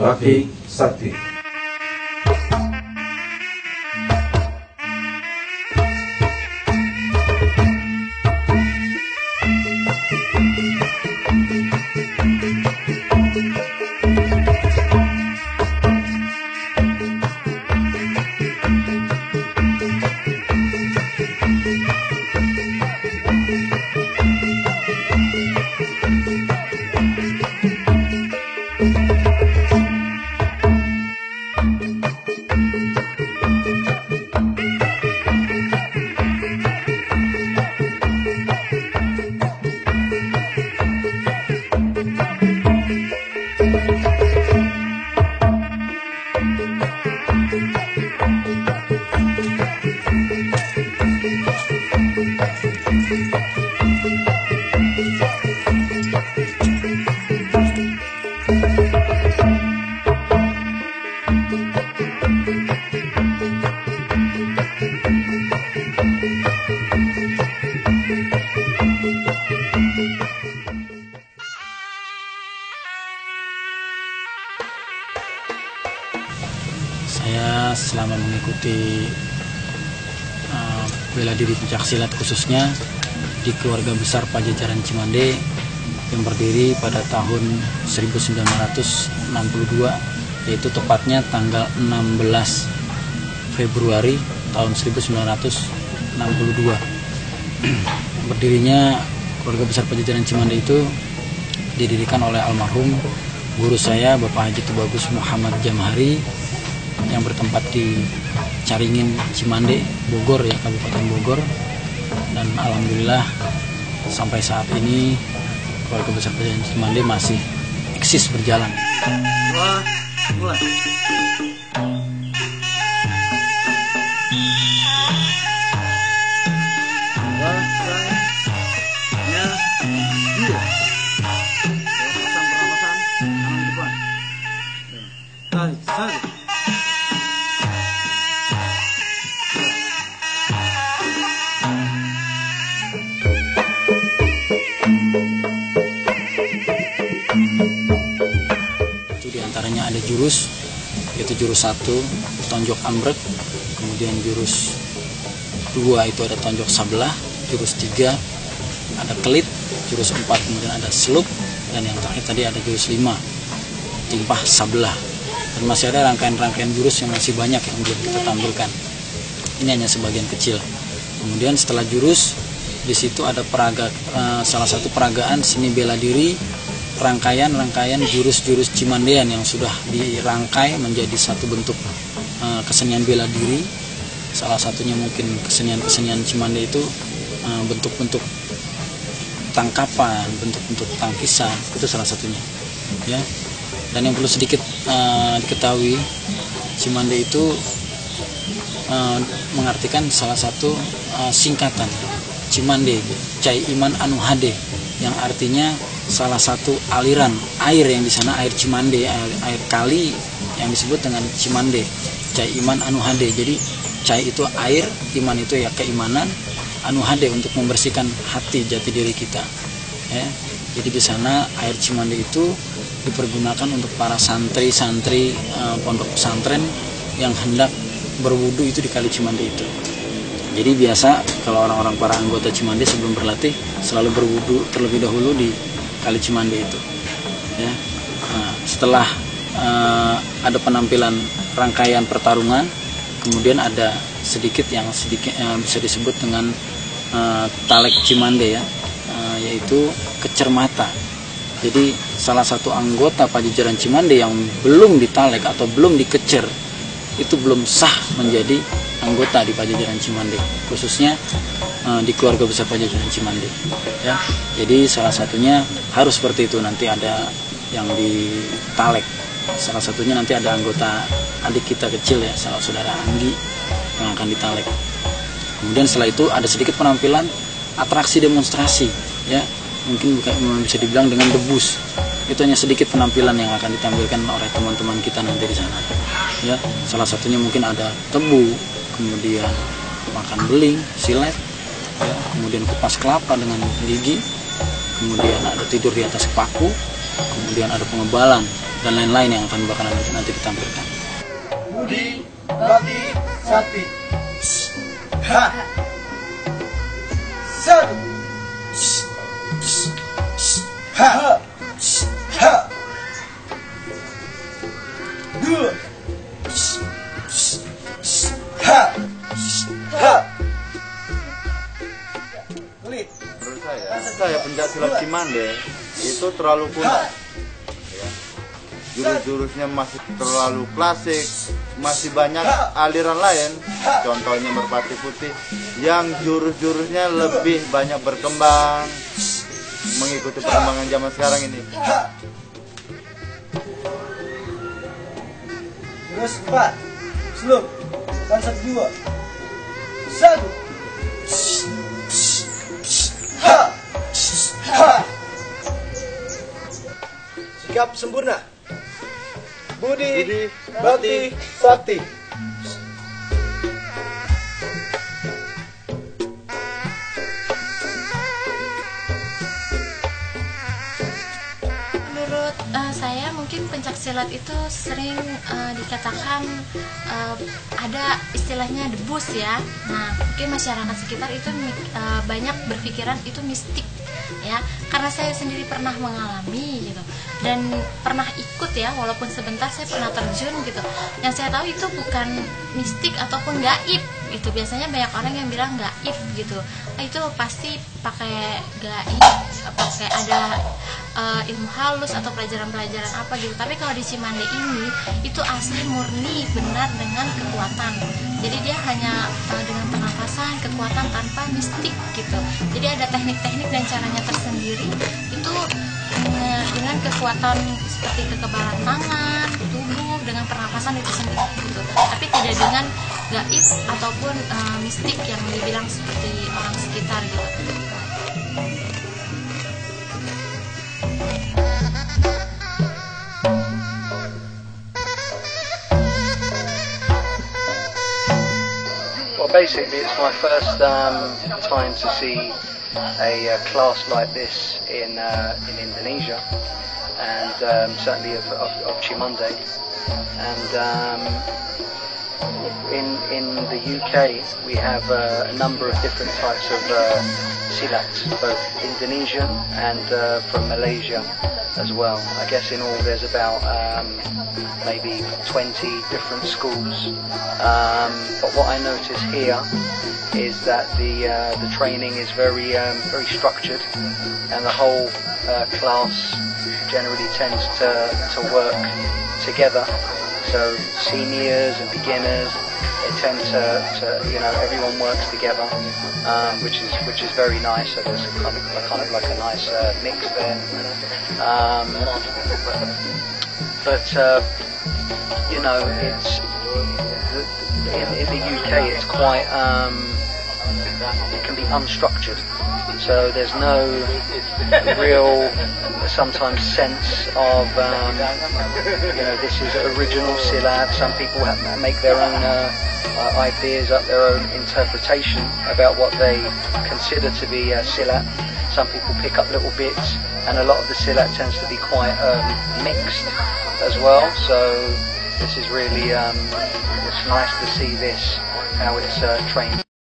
Bakti Sakti. Saya selama mengikuti bela diri pencaksilat khususnya di keluarga besar Pajajaran Cimande yang berdiri pada tahun 1962, yaitu tepatnya tanggal 16 Februari tahun 1962. Berdirinya keluarga besar Pajajaran Cimande itu didirikan oleh almarhum guru saya Bapak Haji Tubagus Muhammad Jamhari yang bertempat di Caringin, Cimande, Bogor ya, Kabupaten Bogor. Dan alhamdulillah sampai saat ini keluarga besar Pajajaran Cimande masih eksis berjalan. Diantaranya ada jurus, yaitu jurus 1 tonjok ambrek, kemudian jurus 2 itu ada tonjok sabelah, jurus 3 ada kelit, jurus 4 kemudian ada seluk, dan yang terakhir tadi ada jurus 5 timpah sabelah. Dan masih ada rangkaian-rangkaian jurus yang masih banyak yang belum kita tampilkan. Ini hanya sebagian kecil. Kemudian setelah jurus, di situ ada salah satu peragaan seni bela diri, rangkaian jurus-jurus Cimandean yang sudah dirangkai menjadi satu bentuk kesenian bela diri. Salah satunya mungkin kesenian Cimande itu bentuk-bentuk tangkapan, bentuk-bentuk tangkisan, itu salah satunya ya. Dan yang perlu sedikit diketahui, Cimande itu mengartikan salah satu singkatan Cimande, Cai Iman Anu Hade, yang artinya salah satu aliran air yang di sana, air Cimande, air kali yang disebut dengan Cimande, Cai Iman Anu Hade. Jadi Cai itu air, iman itu ya keimanan, Anu Hade untuk membersihkan hati jati diri kita ya. Jadi di sana air Cimande itu dipergunakan untuk para santri-santri pondok pesantren yang hendak berwudu itu di kali Cimande itu. Jadi biasa kalau orang-orang para anggota Cimande sebelum berlatih selalu berwudu terlebih dahulu di kali Cimande itu ya. Nah, setelah ada penampilan rangkaian pertarungan, kemudian ada sedikit bisa disebut dengan talek Cimande ya, yaitu kecermata. Jadi salah satu anggota Pajajaran Cimande yang belum ditalek atau belum dikecer itu belum sah menjadi anggota di Pajajaran Cimande, khususnya di keluarga besar Pajajaran Cimande ya. Jadi salah satunya harus seperti itu, nanti ada yang ditalek. Salah satunya nanti ada anggota adik kita kecil ya, salah saudara Anggi yang akan ditalek. Kemudian setelah itu ada sedikit penampilan atraksi demonstrasi ya, mungkin bisa dibilang dengan debus. Itu hanya sedikit penampilan yang akan ditampilkan oleh teman-teman kita nanti di sana ya. Salah satunya mungkin ada tebu, kemudian makan beling, silet ya, kemudian kupas kelapa dengan gigi, kemudian ada tidur di atas paku, kemudian ada pengebalan dan lain-lain yang akan bakalan nanti ditampilkan. Budi, Bakti, Sakti. Ha. Satu. Ha. Ha. Dua. Ha. Ha. Menurut saya pencaksilat Cimande itu terlalu kuno. Ya. Jurus-jurusnya masih terlalu klasik, masih banyak aliran lain, contohnya Merpati Putih, yang jurus-jurusnya lebih banyak berkembang, mengikuti perkembangan zaman sekarang ini. Terus 4. Seluk. 1, 2. 1. Ha. Ha. Sikap sempurna. Budi, Bakti, Sakti. Menurut saya mungkin pencaksilat itu sering dikatakan ada istilahnya debus ya. Nah, mungkin masyarakat sekitar itu banyak berpikiran itu mistik ya, karena saya sendiri pernah mengalami gitu dan pernah ikut ya, walaupun sebentar saya pernah terjun gitu. Yang saya tahu itu bukan mistik ataupun gaib gitu. Biasanya banyak orang yang bilang gaib gitu. Nah, itu pasti pakai gaib, pakai ada ilmu halus atau pelajaran-pelajaran apa gitu. Tapi kalau di Cimande ini itu asli murni benar dengan kekuatan. Jadi dia hanya dengan pernapasan, kekuatan tanpa mistik gitu. Jadi ada teknik-teknik dan caranya tersendiri itu dengan kekuatan seperti kekebalan tangan, tubuh, dengan pernapasan itu sendiri gitu. Tapi tidak dengan gaib ataupun mistik yang dibilang seperti orang sekitar gitu. Well, basically, it's my first time to see a class like this in Indonesia, and certainly of Cimande. And in the UK, we have a number of different types of silat, both Indonesian and from Malaysia as well. I guess in all there's about maybe 20 different schools. But what I notice here is that the training is very structured, and the whole class generally tends to work together. So seniors and beginners, they tend to everyone works together, which is very nice. So there's kind of like a nice mix there. But it's in the UK it's quite it can be unstructured. So there's no real sometimes sense of this is original silat. Some people make their own ideas up, their own interpretation about what they consider to be silat. Some people pick up little bits, and a lot of the silat tends to be quite mixed as well. So this is really it's nice to see this, how it's trained.